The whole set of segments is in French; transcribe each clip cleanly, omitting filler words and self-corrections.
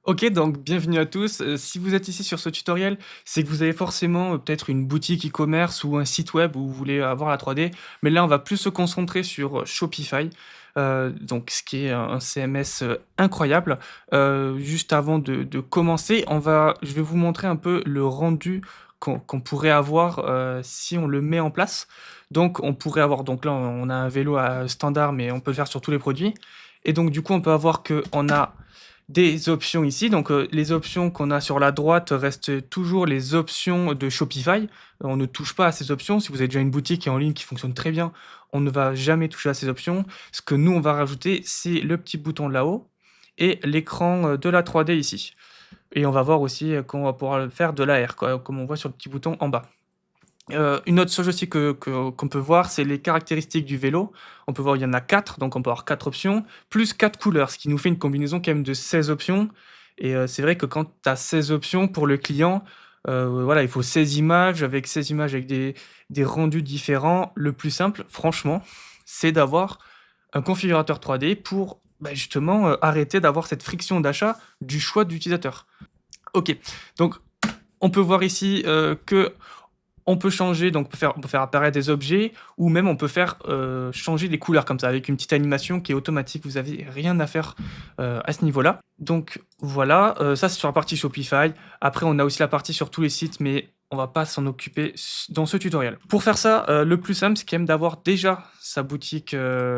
Ok, donc bienvenue à tous. Si vous êtes ici sur ce tutoriel, c'est que vous avez forcément peut-être une boutique e-commerce ou un site web où vous voulez avoir la 3D. Mais là, on va plus se concentrer sur Shopify, donc ce qui est un CMS incroyable. Juste avant de commencer, je vais vous montrer un peu le rendu qu'on pourrait avoir si on le met en place. Donc, on pourrait avoir, donc là, on a un vélo standard, mais on peut le faire sur tous les produits. Et donc, du coup, on peut avoir qu'on a des options ici. Donc, les options qu'on a sur la droite restent toujours les options de Shopify. On ne touche pas à ces options. Si vous avez déjà une boutique qui est en ligne qui fonctionne très bien, on ne va jamais toucher à ces options. Ce que nous, on va rajouter, c'est le petit bouton là-haut et l'écran de la 3D ici. Et on va voir aussi qu'on va pouvoir faire de l'AR, comme on voit sur le petit bouton en bas. Une autre chose aussi qu'on peut voir, c'est les caractéristiques du vélo. On peut voir, il y en a 4, donc on peut avoir 4 options, plus 4 couleurs, ce qui nous fait une combinaison quand même de 16 options. Et c'est vrai que quand tu as 16 options pour le client, voilà, il faut 16 images avec des rendus différents. Le plus simple, franchement, c'est d'avoir un configurateur 3D pour, justement, arrêter d'avoir cette friction d'achat du choix de l'utilisateur. OK, donc on peut voir ici, que on peut changer, donc on peut faire apparaître des objets ou même on peut faire, changer les couleurs comme ça avec une petite animation qui est automatique. Vous avez rien à faire, à ce niveau-là. Donc voilà, ça c'est sur la partie Shopify. Après on a aussi la partie sur tous les sites, mais on va pas s'en occuper dans ce tutoriel. Pour faire ça, le plus simple, c'est quand même d'avoir déjà sa boutique,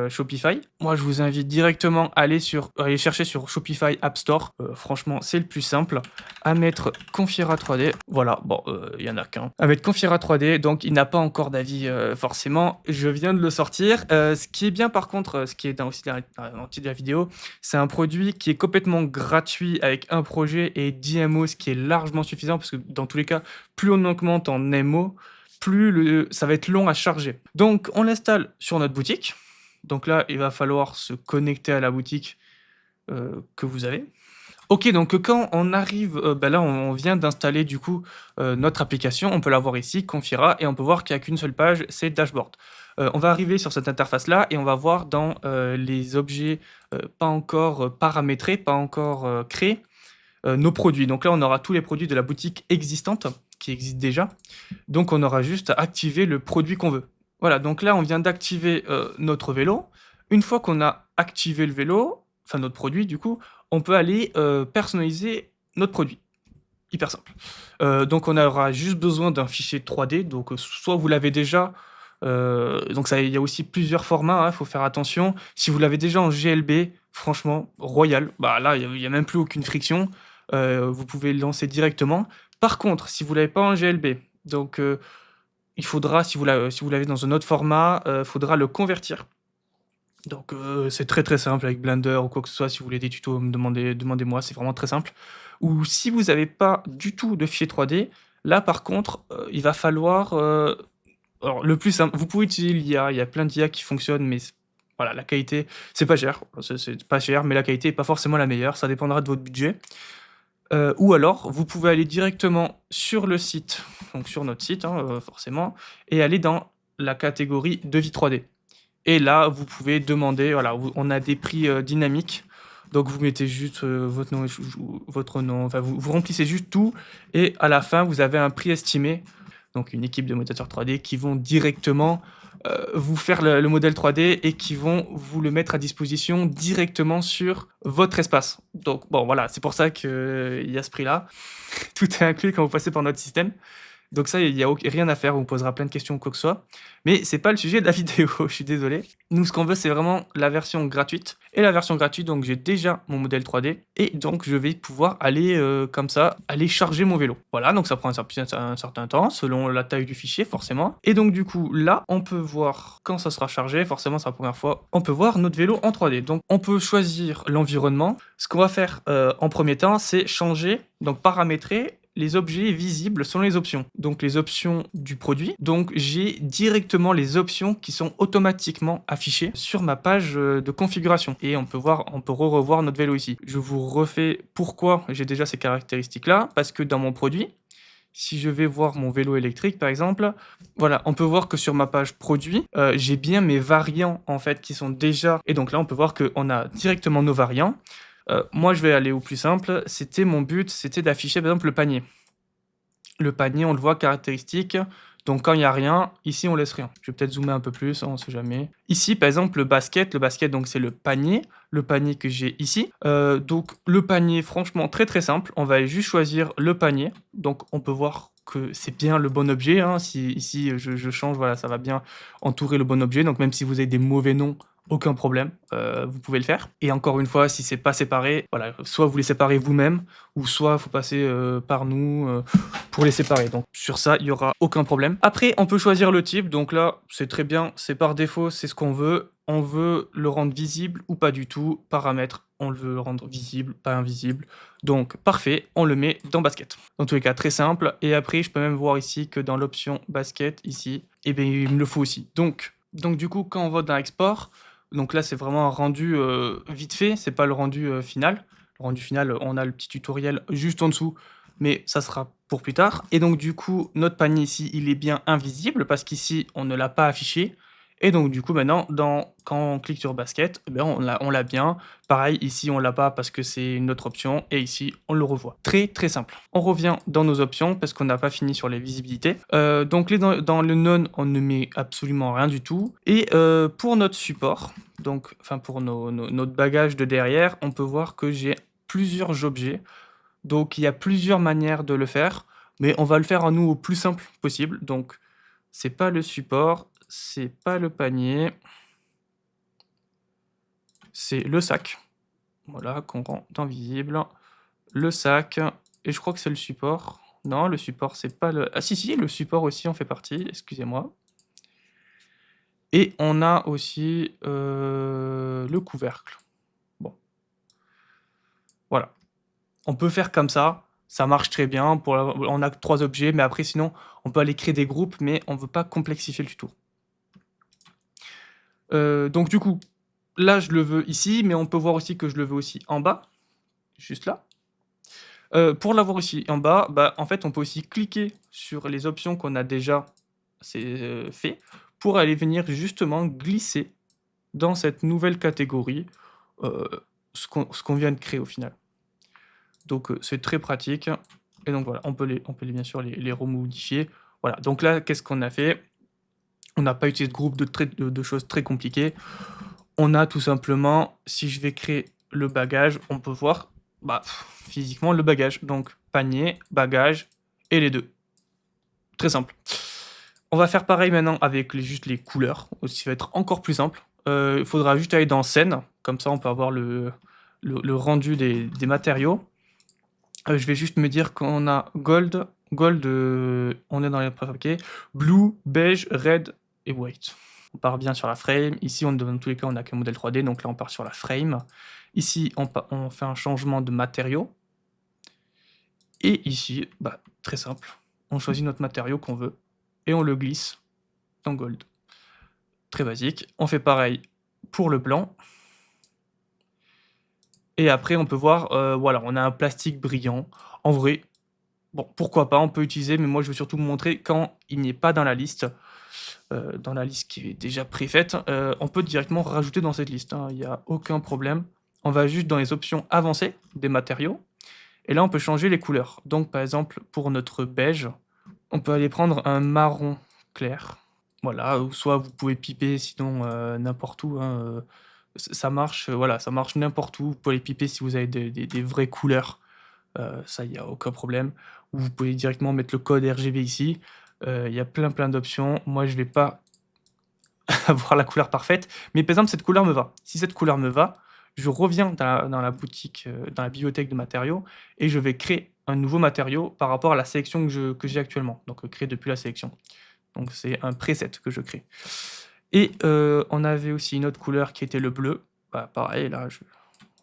Shopify. Moi, je vous invite directement à aller chercher sur Shopify App Store. Franchement, c'est le plus simple. À mettre Confira 3D. Voilà, bon, il y en a qu'un. À mettre Confira 3D, donc il n'a pas encore d'avis, forcément. Je viens de le sortir. Ce qui est bien par contre, ce qui est aussi dans le titre de la vidéo, c'est un produit qui est complètement gratuit avec un projet et 10 MO, ce qui est largement suffisant parce que dans tous les cas, plus on augmente en MO, plus ça va être long à charger. Donc on l'installe sur notre boutique. Donc là, il va falloir se connecter à la boutique que vous avez. OK, donc quand on arrive, là, on vient d'installer du coup, notre application. On peut la voir ici, Confira, et on peut voir qu'il n'y a qu'une seule page, c'est Dashboard. On va arriver sur cette interface-là et on va voir dans, les objets, pas encore, paramétrés, pas encore, créés, nos produits. Donc là, on aura tous les produits de la boutique existante, qui existe déjà. Donc on aura juste à activer le produit qu'on veut. Voilà, donc là, on vient d'activer, notre vélo. Une fois qu'on a activé le vélo, enfin notre produit du coup, on peut aller, personnaliser notre produit. Hyper simple. Donc on aura juste besoin d'un fichier 3D, donc soit vous l'avez déjà, donc ça il y a aussi plusieurs formats, il faut faire attention. Si vous l'avez déjà en GLB, franchement, royal. Bah là, il y a même plus aucune friction, vous pouvez le lancer directement. Par contre, si vous l'avez pas en GLB, donc il faudra, si vous l'avez dans un autre format, faudra le convertir. Donc c'est très, très simple avec Blender ou quoi que ce soit. Si vous voulez des tutos, demandez-moi, c'est vraiment très simple. Ou si vous n'avez pas du tout de fichier 3D, là par contre, il va falloir, alors le plus simple, vous pouvez utiliser l'IA, il y a plein d'IA qui fonctionnent, mais voilà, la qualité, c'est pas cher, c'est pas cher, mais la qualité est pas forcément la meilleure, ça dépendra de votre budget. Ou alors, vous pouvez aller directement sur le site, donc sur notre site, hein, forcément, et aller dans la catégorie devis 3D. Et là, vous pouvez demander, voilà, on a des prix dynamiques. Donc vous mettez juste votre nom, enfin vous remplissez juste tout, et à la fin, vous avez un prix estimé. Donc une équipe de modélisateurs 3D qui vont directement vous faire le modèle 3D et qui vont vous le mettre à disposition directement sur votre espace. Donc bon, voilà, c'est pour ça qu'il y a ce prix-là. Tout est inclus quand vous passez par notre système. Donc ça, il y a rien à faire, on vous posera plein de questions ou quoi que ce soit. Mais c'est pas le sujet de la vidéo, je suis désolé. Nous, ce qu'on veut, c'est vraiment la version gratuite. Et la version gratuite, donc j'ai déjà mon modèle 3D. Et donc, je vais pouvoir aller, comme ça, aller charger mon vélo. Voilà, donc ça prend un certain temps, selon la taille du fichier, forcément. Et donc, du coup, là, on peut voir quand ça sera chargé. Forcément, c'est la première fois. On peut voir notre vélo en 3D. Donc, on peut choisir l'environnement. Ce qu'on va faire en premier temps, c'est changer, donc paramétrer les objets visibles selon les options. Donc les options du produit. Donc j'ai directement les options qui sont automatiquement affichées sur ma page de configuration. Et on peut revoir notre vélo ici. Je vous refais pourquoi j'ai déjà ces caractéristiques-là. Parce que dans mon produit, si je vais voir mon vélo électrique par exemple, voilà, on peut voir que sur ma page produit, j'ai bien mes variants en fait qui sont déjà... Et donc là on peut voir qu'on a directement nos variants. Moi, je vais aller au plus simple. Mon but, c'était d'afficher, par exemple, le panier. Le panier, on le voit caractéristique, donc quand il y a rien, ici, on laisse rien. Je vais peut-être zoomer un peu plus, hein, on sait jamais. Ici, par exemple, le basket, donc c'est le panier que j'ai ici. Donc le panier, franchement, très, très simple. On va aller juste choisir le panier. Donc on peut voir que c'est bien le bon objet, hein. Si ici, je change, voilà, ça va bien entourer le bon objet. Donc même si vous avez des mauvais noms, aucun problème, vous pouvez le faire. Et encore une fois, si c'est pas séparé, voilà, soit vous les séparez vous-même, ou soit il faut passer, par nous, pour les séparer. Donc sur ça, il y aura aucun problème. Après, on peut choisir le type. Donc là, c'est très bien, c'est par défaut, c'est ce qu'on veut. On veut le rendre visible ou pas du tout. Paramètres, on le veut le rendre visible, pas invisible. Donc parfait, on le met dans basket. Dans tous les cas, très simple. Et après, je peux même voir ici que dans l'option basket, ici, eh bien, il me le faut aussi. Donc du coup, quand on va dans export, donc là, c'est vraiment un rendu vite fait, c'est pas le rendu final. Le rendu final, on a le petit tutoriel juste en dessous, mais ça sera pour plus tard. Et donc du coup, notre panier ici, il est bien invisible parce qu'ici, on ne l'a pas affiché. Et donc du coup, maintenant, quand on clique sur basket, eh bien, on l'a bien. Pareil, ici, on l'a pas parce que c'est une autre option. Et ici, on le revoit. Très, très simple. On revient dans nos options parce qu'on n'a pas fini sur les visibilités. Donc dans le none, on ne met absolument rien du tout. Et pour notre support, donc, enfin pour notre bagage de derrière, on peut voir que j'ai plusieurs objets. Donc il y a plusieurs manières de le faire, mais on va le faire à nous au plus simple possible. Donc c'est pas le support, c'est pas le panier, c'est le sac. Voilà, qu'on rend dans visible. Le sac, et je crois que c'est le support. Non, le support, c'est pas le... Ah si, si, le support aussi en fait partie, excusez-moi. Et on a aussi le couvercle. Bon, voilà. On peut faire comme ça marche très bien. On a 3 objets, mais après sinon, on peut aller créer des groupes, mais on veut pas complexifier le tuto. Donc du coup, là, je le veux ici, mais on peut voir aussi que je le veux aussi en bas, juste là. Pour l'avoir aussi en bas, bah, en fait, on peut aussi cliquer sur les options qu'on a déjà fait, pour aller venir justement glisser dans cette nouvelle catégorie, heu, ce qu'on vient de créer au final. Donc c'est très pratique et donc voilà, on peut bien sûr les remodifier. Voilà, donc là, qu'est-ce qu'on a fait? On n'a pas utilisé de groupe de choses très compliquées. On a tout simplement, si je vais créer le bagage, on peut voir, bah, physiquement le bagage. Donc panier, bagage et les 2. Très simple. On va faire pareil maintenant avec juste les couleurs, ce qui va être encore plus simple. Il faudra juste aller dans scène, comme ça on peut avoir le rendu des matériaux. Je vais juste me dire qu'on a gold, on est dans les préfabriqués, blue, beige, red et white. On part bien sur la frame. Ici, dans tous les cas, on n'a qu'un modèle 3D, donc là, on part sur la frame. Ici, on fait un changement de matériau. Et ici, bah, très simple, on choisit notre matériau qu'on veut et on le glisse dans gold. Très basique. On fait pareil pour le blanc. Et après, on peut voir, voilà, on a un plastique brillant. En vrai, bon, pourquoi pas, on peut utiliser, mais moi je veux surtout vous montrer quand il n'est pas dans la liste qui est déjà préfaite, on peut directement rajouter dans cette liste, hein, il y a aucun problème. On va juste dans les options avancées des matériaux, et là on peut changer les couleurs. Donc par exemple, pour notre beige, on peut aller prendre un marron clair, voilà, ou soit vous pouvez piper sinon, n'importe où, hein, ça marche, voilà, ça marche n'importe où. Vous pouvez les piper si vous avez des vraies couleurs. Ça, il y a aucun problème. Ou vous pouvez directement mettre le code RGB ici. Il y a plein d'options. Moi, je vais pas avoir la couleur parfaite, mais par exemple, cette couleur me va. Si cette couleur me va, je reviens dans la boutique, dans la bibliothèque de matériaux et je vais créer un nouveau matériau par rapport à la sélection que j'ai actuellement, donc créé depuis la sélection. Donc c'est un preset que je crée et on avait aussi une autre couleur qui était le bleu. Bah, pareil, là,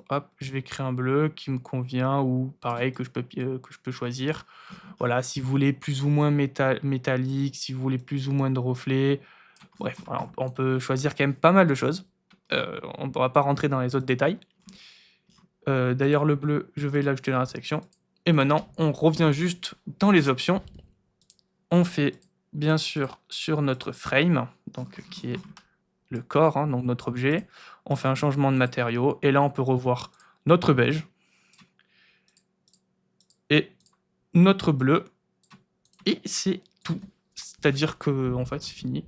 hop, je vais créer un bleu qui me convient ou pareil que je peux choisir. Voilà, si vous voulez plus ou moins métallique, si vous voulez plus ou moins de reflets, bref, voilà, on peut choisir quand même pas mal de choses. On ne pourra pas rentrer dans les autres détails. D'ailleurs, le bleu, je vais l'ajouter dans la section. Et maintenant, on revient juste dans les options. On fait bien sûr sur notre frame, donc qui est le corps, hein, donc notre objet. On fait un changement de matériau et là on peut revoir notre beige et notre bleu et c'est tout. C'est-à-dire que en fait, c'est fini.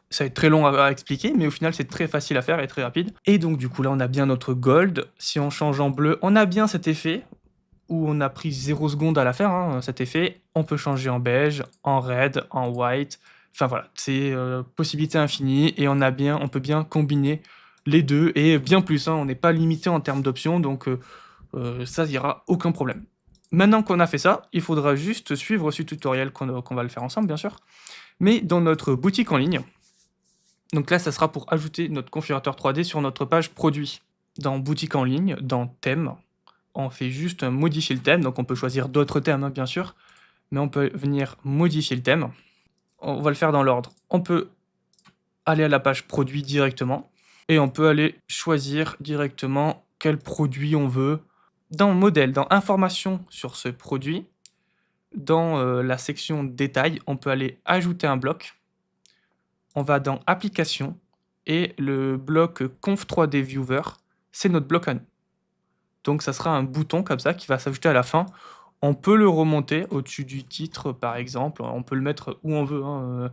Ça va être très long à expliquer, mais au final, c'est très facile à faire et très rapide. Et donc du coup, là, on a bien notre gold. Si on change en bleu, on a bien cet effet où on a pris 0 secondes à la faire, hein, cet effet. On peut changer en beige, en red, en white. Enfin voilà, c'est possibilité infinie et on peut bien combiner les deux et bien plus, hein. On n'est pas limité en termes d'options, donc ça, il y aura aucun problème. Maintenant qu'on a fait ça, il faudra juste suivre ce tutoriel qu'on va le faire ensemble, bien sûr. Mais dans notre boutique en ligne, donc là, ça sera pour ajouter notre configurateur 3D sur notre page produit. Dans boutique en ligne, dans thème, on fait juste modifier le thème. Donc on peut choisir d'autres thèmes, hein, bien sûr, mais on peut venir modifier le thème. On va le faire dans l'ordre. On peut aller à la page produit directement et on peut aller choisir directement quel produit on veut. Dans modèle, dans information sur ce produit, dans la section détails, on peut aller ajouter un bloc. On va dans application et le bloc conf 3D viewer, c'est notre bloc à nous. Donc ça sera un bouton comme ça qui va s'ajouter à la fin. On peut le remonter au-dessus du titre par exemple, on peut le mettre où on veut, hein,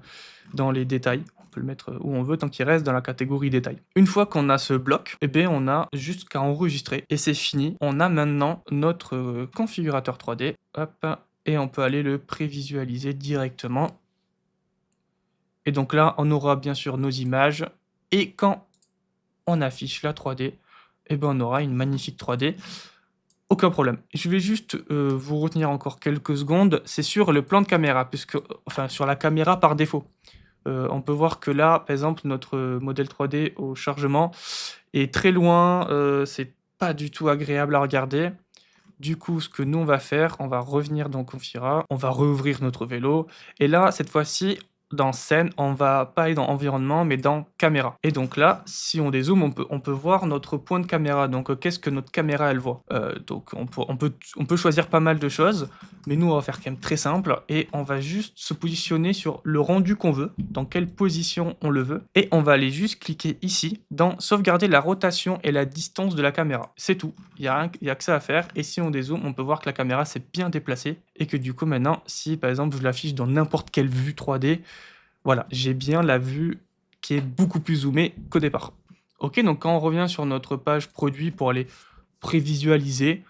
dans les détails. On peut le mettre où on veut tant qu'il reste dans la catégorie détails. Une fois qu'on a ce bloc, eh bien on a juste qu'à enregistrer et c'est fini. On a maintenant notre configurateur 3D, hop, et on peut aller le prévisualiser directement. Et donc là, on aura bien sûr nos images et quand on affiche la 3D, eh ben, on aura une magnifique 3D. Aucun problème. Je vais juste vous retenir encore quelques secondes. C'est sur le plan de caméra, puisque, enfin, sur la caméra par défaut. On peut voir que là, par exemple, notre modèle 3D au chargement est très loin. C'est pas du tout agréable à regarder. Du coup, ce que nous, on va faire, on va revenir dans Confira, on va rouvrir notre vélo. Et là, cette fois-ci, dans scène, on va pas aller dans environnement, mais dans caméra. Et donc là, si on dézoome, on peut voir notre point de caméra. Donc, qu'est-ce que notre caméra, elle voit? Donc, on peut choisir pas mal de choses, mais nous, on va faire quand même très simple et on va juste se positionner sur le rendu qu'on veut, dans quelle position on le veut. Et on va aller juste cliquer ici dans sauvegarder la rotation et la distance de la caméra. C'est tout. Il y a que ça à faire. Et si on dézoome, on peut voir que la caméra s'est bien déplacée et que du coup, maintenant, si par exemple, je l'affiche dans n'importe quelle vue 3D, voilà, j'ai bien la vue qui est beaucoup plus zoomée qu'au départ. Ok, donc quand on revient sur notre page produit pour aller prévisualiser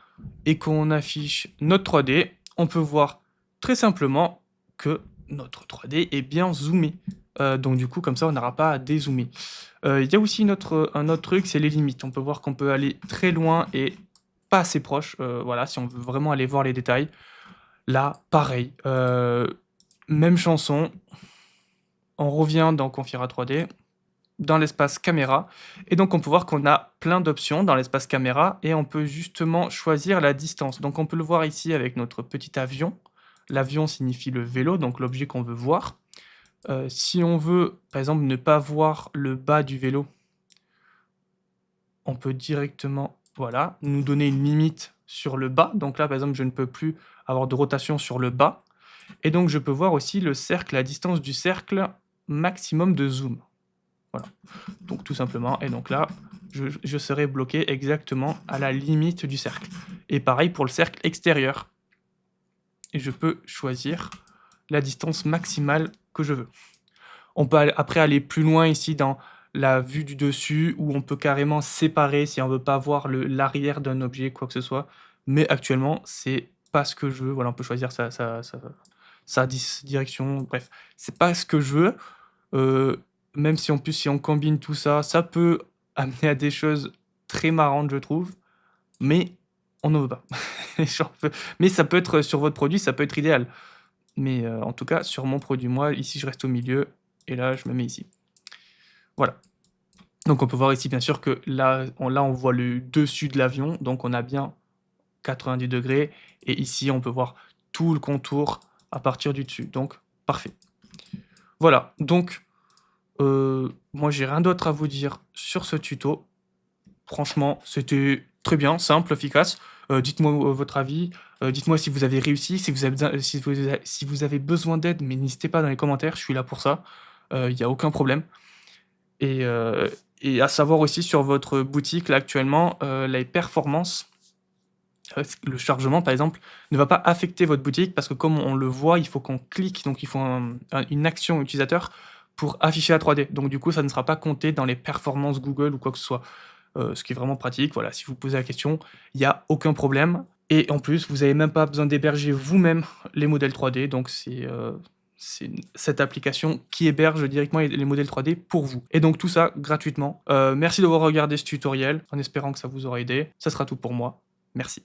et qu'on affiche notre 3D, on peut voir très simplement que notre 3D est bien zoomé. Donc du coup, comme ça, on n'aura pas à dézoomer. Il y a aussi un autre truc, c'est les limites. On peut voir qu'on peut aller très loin et pas assez proche. Voilà, si on veut vraiment aller voir les détails. Là, pareil. Même chanson. On revient dans Confira 3D, dans l'espace caméra. Et donc, on peut voir qu'on a plein d'options dans l'espace caméra et on peut justement choisir la distance. Donc, on peut le voir ici avec notre petit avion. L'avion signifie le vélo, donc l'objet qu'on veut voir. Si on veut, par exemple, ne pas voir le bas du vélo, on peut directement, voilà, nous donner une limite sur le bas. Donc là, par exemple, je ne peux plus avoir de rotation sur le bas. Et donc, je peux voir aussi le cercle, la distance du cercle maximum de zoom. Voilà. Donc, tout simplement. Et donc là, je serai bloqué exactement à la limite du cercle. Et pareil pour le cercle extérieur. Et je peux choisir la distance maximale que je veux. On peut après aller plus loin ici dans la vue du dessus, où on peut carrément séparer si on veut pas voir l'arrière d'un objet, quoi que ce soit. Mais actuellement, c'est pas ce que je veux. Voilà, on peut choisir sa direction, bref. C'est pas ce que je veux. Même si en plus, si on combine tout ça, ça peut amener à des choses très marrantes, je trouve. Mais on n'en veut pas. Mais ça peut être sur votre produit, ça peut être idéal. Mais en tout cas, sur mon produit, moi, ici, je reste au milieu. Et là, je me mets ici. Voilà. Donc on peut voir ici, bien sûr, que là, on voit le dessus de l'avion. Donc on a bien 90 degrés. Et ici, on peut voir tout le contour à partir du dessus. Donc, parfait. Voilà. Donc, moi, j'ai rien d'autre à vous dire sur ce tuto. Franchement, c'était très bien, simple, efficace. Dites-moi votre avis. Dites-moi si vous avez réussi, si vous avez besoin d'aide, mais n'hésitez pas dans les commentaires, je suis là pour ça. Il y a aucun problème et Et à savoir aussi sur votre boutique là actuellement, les performances, le chargement par exemple, ne va pas affecter votre boutique parce que comme on le voit, il faut qu'on clique, donc il faut une action utilisateur pour afficher la 3D. Donc du coup, ça ne sera pas compté dans les performances Google ou quoi que ce soit. Ce qui est vraiment pratique, voilà, si vous posez la question, il y a aucun problème et en plus, vous avez même pas besoin d'héberger vous-même les modèles 3D, donc c'est cette application qui héberge directement les modèles 3D pour vous et donc tout ça gratuitement. Merci d'avoir regardé ce tutoriel en espérant que ça vous aura aidé. Ça sera tout pour moi. Merci.